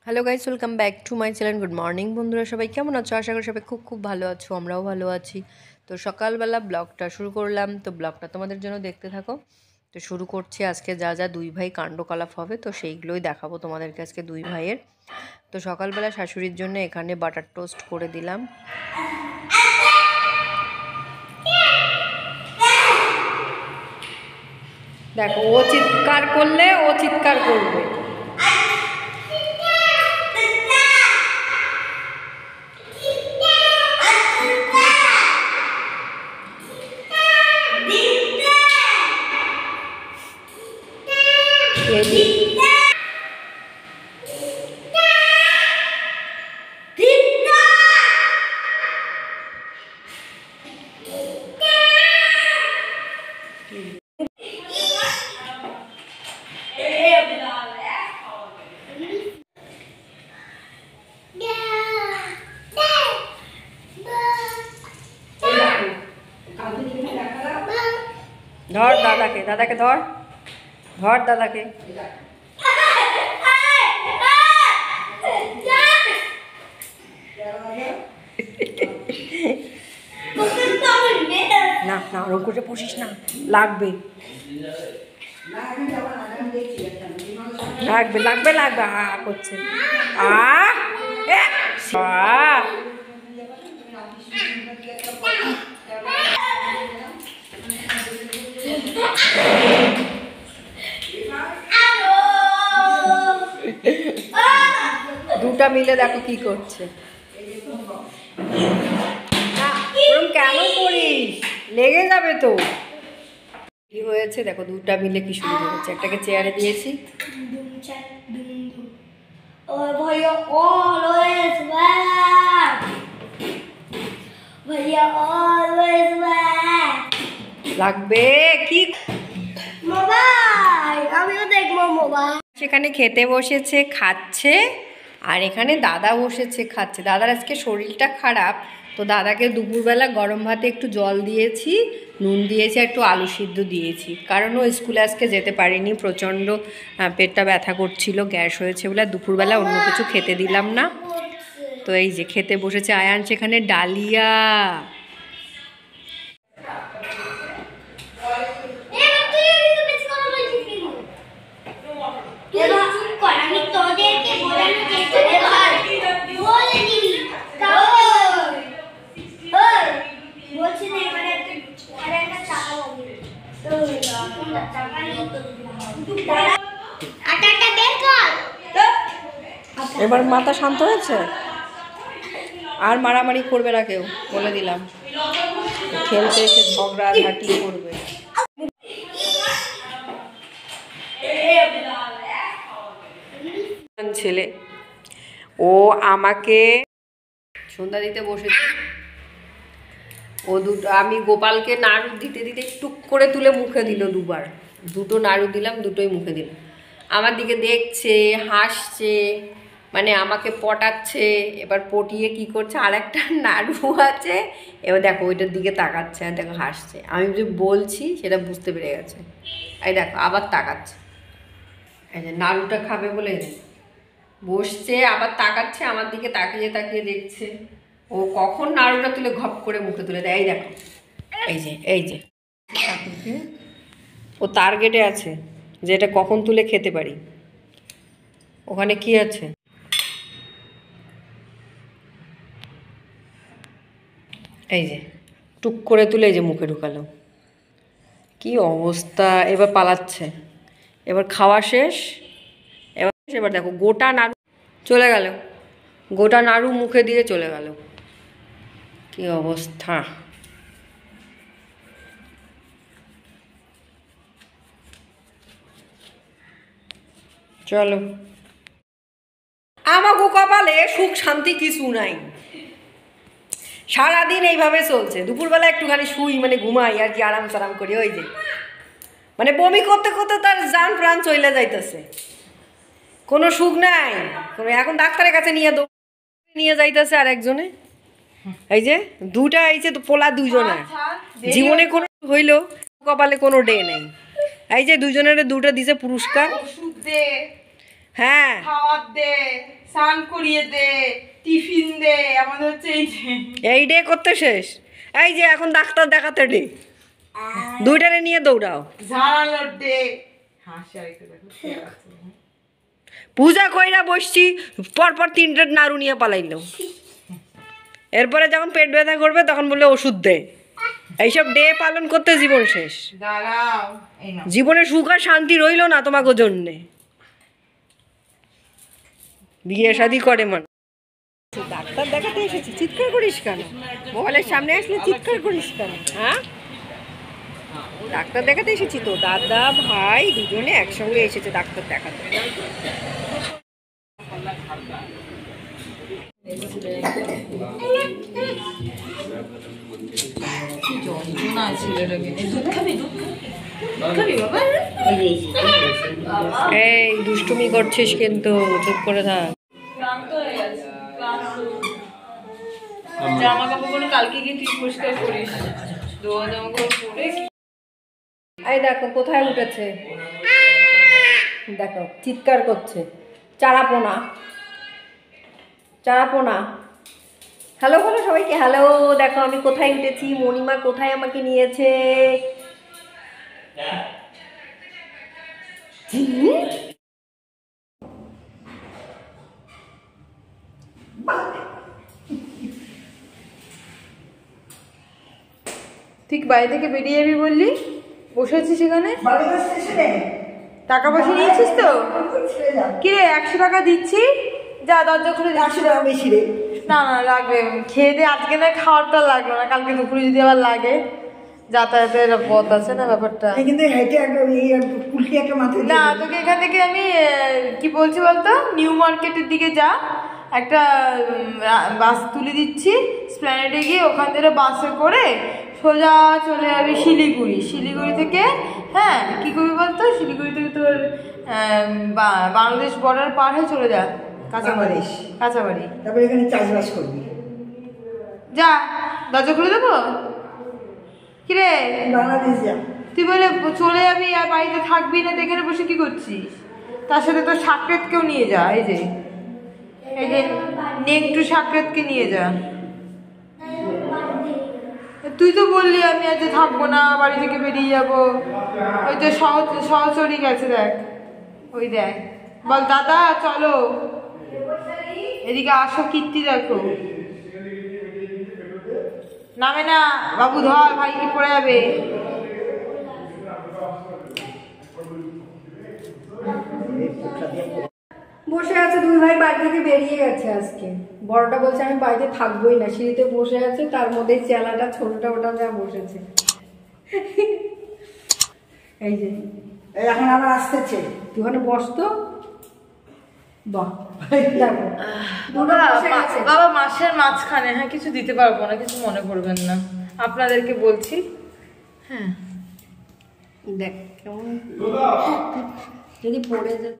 Hello guys, welcome back to my channel. Good morning বন্ধুরা, সবাই কেমন আছো? আশা করি সবাই খুব খুব ভালো আছো, আমরাও ভালো আছি। তো সকালবেলা ব্লগটা শুরু করলাম, তো ব্লগটা তোমাদের জন্য দেখতে থাকো। তো শুরু করছি আজকে যা যা দুই ভাই কাণ্ডকলাপ হবে, তো সেইগুলোই দেখাবো তোমাদেরকে আজকে দুই ভাইয়ের। তো সকালবেলা শাশুড়ির জন্য এখানে বাটার টোস্ট করে দিলাম। দেখো, ও চিৎকার করলে ও চিৎকার করবে। ধর দাদাকে, দাদাকে ধর, ধর দাদাকে। না না, ওরকম করে বসিস না, লাগবে লাগবে লাগবে লাগবে। করছে দুটা মিলে দেখো কি করছে। কেন করিস? লেগে যাবে তো। কি হয়েছে দেখো, দুটা মিলে কি শুরু করেছে। একটাকে চেয়ারে দিয়েছি। লাগবে কি? আমিও দেখবো মোবাইল। সেখানে খেতে বসেছে, খাচ্ছে, আর এখানে দাদা বসেছে খাচ্ছে। দাদার আজকে শরীরটা খারাপ, তো দাদাকে দুপুরবেলা গরম ভাতে একটু জল দিয়েছি, নুন দিয়েছি, একটু আলু সিদ্ধ দিয়েছি, কারণ ও স্কুলে আজকে যেতে পারেনি, প্রচণ্ড পেটটা ব্যথা করছিল, গ্যাস হয়েছে বলে দুপুরবেলা অন্য কিছু খেতে দিলাম না। তো এই যে খেতে বসেছে আয়ান, সেখানে ডালিয়া। এবার মাথা শান্ত হয়েছে, আর মারামারি করবে না কেউ, বলে দিলাম। খেলতে এসে ঝগড়া ঝাঁটি করবে। ছেলে ও আমাকে সন্ধ্যা দিতে বসেছে। ও দুটো, আমি গোপালকে নাড়ু দিতে দিতে টুক করে তুলে মুখে দিল দুবার। দুটো নাড়ু দিলাম, দুটোই মুখে দিল। আমার দিকে দেখছে, হাসছে, মানে আমাকে পটাচ্ছে। এবার পটিয়ে কি করছে, আর একটা নাড়ু আছে, এবার দেখো ওইটার দিকে তাকাচ্ছে, আর দেখো হাসছে। আমি যে বলছি সেটা বুঝতে পেরে গেছে। এই দেখো আবার তাকাচ্ছে, এই যে নাড়ুটা খাবে বলে বসছে, আবার তাকাচ্ছে আমার দিকে, তাকিয়ে তাকিয়ে দেখছে। ও কখন নাড়ুটা তুলে ঘপ করে মুখে তুলে দেয়। এই দেখো, এই যে এই যে ও টার্গেটে আছে যে এটা কখন তুলে খেতে পারি। ওখানে কি আছে? এই যে টুক করে তুলে এই যে মুখে ঢুকালো। কি অবস্থা! এবার পালাচ্ছে, এবার খাওয়া শেষ। এবার দেখো গোটা নাড়ু চলে গেল, গোটা নাড়ু মুখে দিয়ে চলে গেল। কি অবস্থা! চলো, আমাগো কপালে সুখ শান্তি কিছু নাই, সারাদিন এইভাবে চলছে। দুপুরবেলা একটুখানি শুই, মানে ঘুমাই আর কি, আরাম সারাম করি। ওই যে মানে বমি করতে করতে তার জান প্রাণ চলে যাইতেছে, কোনো সুখ নাই কোনো। এখন ডাক্তারের কাছে নিয়ে যাইতেছে আর একজনে। এই যে দুটা, এই যে পোলা দুজনে, জীবনে কোনো হইল, কপালে কোনো ডে নেই। এই যে দুজনের দুটো দিছে পুরস্কার। ওষুধ দে, হ্যাঁ খাওয়ার দে, স্নান করিয়ে দে, টিফিন দে, আমাদের হচ্ছে এই ডে করতে শেষ। এই যে এখন ডাক্তার দেখাতে ডে, দুইটারে নিয়ে দৌড়াও। ঝাড়ানোর দে, হাসি আরেকটু দেখো। পূজা কইরা বসছি, পরপর 3টে নাড়ু নিয়ে পালাইল। এরপরে যখন পেট ব্যথা করবে তখন বললে ওষুধ দে। এইসব ডে পালন করতে জীবন শেষ। দাঁড়াও, এই নাও। জীবনে সুখ আর শান্তি রইল না তোমাকে জন্যে। বিয়ে শাদি করে মানে ডাক্তার দেখাতে এসেছি, চিৎকার করিস কেন? মোবাইলের সামনে আসলে চিৎকার করিস কেন? হ্যাঁ, ডাক্তার দেখাতে এসেছি তো, দাদা ভাই দুজনে একসঙ্গে এসেছে ডাক্তার দেখাতে। এই দুষ্টুমি করছিস কিন্তু, চুপ করে থাক। জামা কাপড়গুলো কালকে গিয়ে তুই পরিষ্কার করিস। ধোয়া জামা কাপড় পরে এই দেখো কোথায় উঠেছে, দেখো চিৎকার করছে। চারাপোনা, চারাপোনা। হ্যালো বলো সবাইকে, হ্যালো। দেখো আমি কোথায় উঠেছি, মণিমা কোথায় আমাকে নিয়েছে। ঠিক বাড়ি থেকে বেরিয়ে যাবি বললি, বসে আছিস সেখানে। টাকা পয়সা নিয়েছিস তো? কি রে, 100 টাকা দিচ্ছি, যা দরজা খুলে দিচ্ছি। বেশি রে। না না লাগবে, খেয়ে দিয়ে আজকে না খাওয়ারটা লাগলো না, কালকে দুপুরে যদি আবার লাগে। যাতায়াতের পথ আছে না ব্যাপারটা। কিন্তু হেঁটে কুলকি একটা মাথায় না, তোকে এখান থেকে আমি কি বলছি বলতো, নিউ মার্কেটের দিকে যা, একটা বাস তুলে দিচ্ছি, স্প্ল্যানেডে গিয়ে ওখান থেকে বাসে করে সোজা চলে যাবি শিলিগুড়ি। শিলিগুড়ি থেকে হ্যাঁ কি করবি বলতো, শিলিগুড়ি থেকে তোর বাংলাদেশ বর্ডার পার হয়ে চলে যা কাঁচাবাড়ি। কাঁচাবাড়ি, তারপরে এখানে চাষবাস করবি। যা, দরজা খুলে দেবো। কিরে বাংলাদেশ যা। তুই বলে চলে যাবি আর বাড়িতে থাকবি না, তো এখানে বসে কি করছিস? তার সাথে তোর সাকরেতকেও নিয়ে যা, এই যে নেকটু সাকরেতকে নিয়ে যা। তুই তো বললি আমি আজ থাকবো না, বাড়ি থেকে বেরিয়ে যাবো। ওই তো সহচরী গেছে, দেখ ওই দেখ, বল দাদা চলো এদিকে আসো, কীর্তি দেখো। নামে না বাবু, ধর ভাই কি পড়ে যাবে। বসে আছে দুই ভাই, বাড়ি থেকে বেরিয়ে গেছে আজকে। বড়টা বলছে আমি বাড়িতে থাকবোই না, সিঁড়িতে বসে আছে, তার মধ্যে চেলাটা ছোটটা ওটা যা বসেছে। এই যে এখন আবার আসতেছে, তুই ওখানে বসতো। বাহ, বাবা মাসের মাঝখানে হ্যাঁ কিছু দিতে পারবো না, কিছু মনে করবেন না, আপনাদেরকে বলছি। হ্যাঁ দেখ কেমন যদি পড়ে যায়।